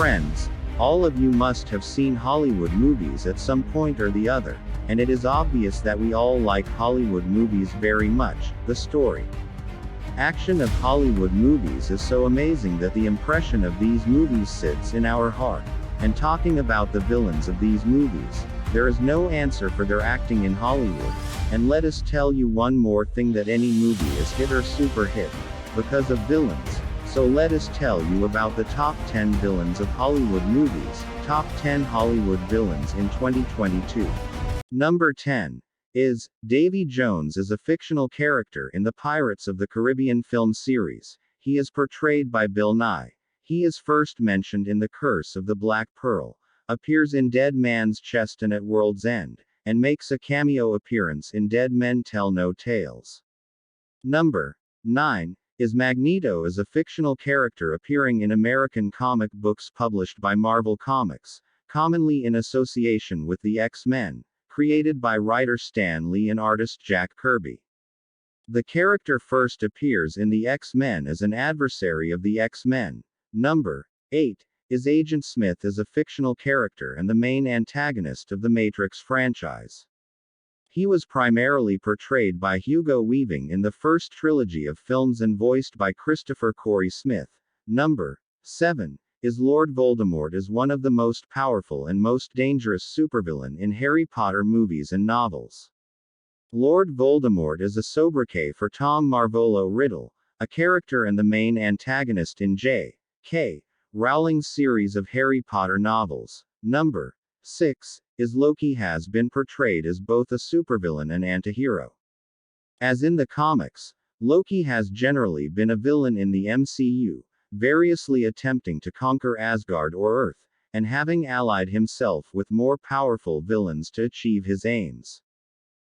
Friends, all of you must have seen Hollywood movies at some point or the other, and it is obvious that we all like Hollywood movies very much. The story, action of Hollywood movies is so amazing that the impression of these movies sits in our heart. And talking about the villains of these movies, there is no answer for their acting in Hollywood. And let us tell you one more thing, that any movie is hit or super hit because of villains. So let us tell you about the top 10 villains of Hollywood movies. Top 10 Hollywood villains in 2022. Number 10 is Davy Jones. Is a fictional character in the Pirates of the Caribbean film series. He is portrayed by Bill Nye. He is first mentioned in The Curse of the Black Pearl, appears in Dead Man's Chest and At World's End, and makes a cameo appearance in Dead Men Tell No Tales. Number 9 is Magneto. Is a fictional character appearing in American comic books published by Marvel Comics, commonly in association with the X-Men, created by writer Stan Lee and artist Jack Kirby. The character first appears in the X-Men as an adversary of the X-Men. Number 8 is Agent Smith. Is a fictional character and the main antagonist of the Matrix franchise. He was primarily portrayed by Hugo Weaving in the first trilogy of films and voiced by Christopher Corey Smith. Number 7 is Lord Voldemort. Is one of the most powerful and most dangerous supervillain in Harry Potter movies and novels. Lord Voldemort is a sobriquet for Tom Marvolo Riddle, a character and the main antagonist in J.K. Rowling's series of Harry Potter novels. Number 6 is Loki. Has been portrayed as both a supervillain and antihero. As in the comics, Loki has generally been a villain in the MCU, variously attempting to conquer Asgard or Earth, and having allied himself with more powerful villains to achieve his aims.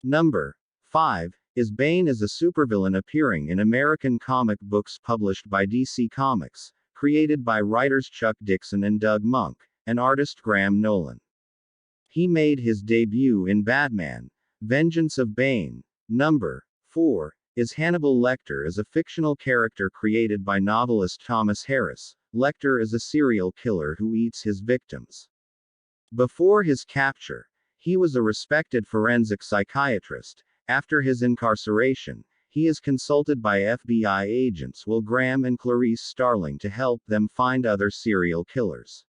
Number 5 is Bane. Is a supervillain appearing in American comic books published by DC Comics, created by writers Chuck Dixon and Doug Monk, and artist Graham Nolan. He made his debut in Batman: Vengeance of Bane. Number 4 is Hannibal Lecter. Is a fictional character created by novelist Thomas Harris. Lecter is a serial killer who eats his victims. Before his capture, he was a respected forensic psychiatrist. After his incarceration, he is consulted by FBI agents Will Graham and Clarice Starling to help them find other serial killers.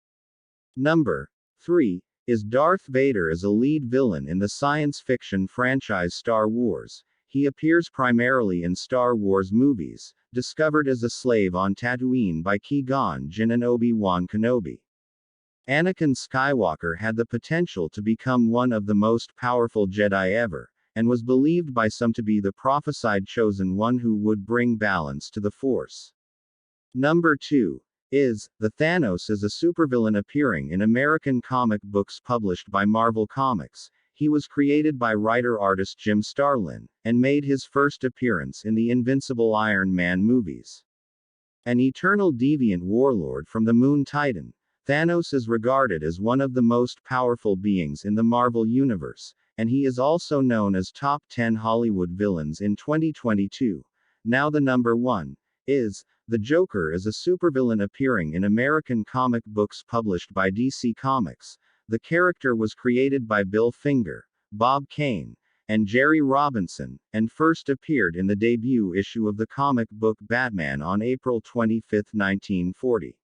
Number 3 is Darth Vader. Is a lead villain in the science fiction franchise Star Wars. He appears primarily in Star Wars movies, discovered as a slave on Tatooine by Qui-Gon Jinn and Obi-Wan Kenobi. Anakin Skywalker had the potential to become one of the most powerful Jedi ever, and was believed by some to be the prophesied chosen one who would bring balance to the Force. Number 2 is The Thanos. Is a supervillain appearing in American comic books published by Marvel Comics. He was created by writer-artist Jim Starlin, and made his first appearance in the Invincible Iron Man movies. An eternal deviant warlord from the Moon Titan, Thanos is regarded as one of the most powerful beings in the Marvel Universe, and he is also known as Top 10 Hollywood Villains in 2022. Now the number 1 is The Joker. Is a supervillain appearing in American comic books published by DC Comics. The character was created by Bill Finger, Bob Kane, and Jerry Robinson, and first appeared in the debut issue of the comic book Batman on April 25, 1940.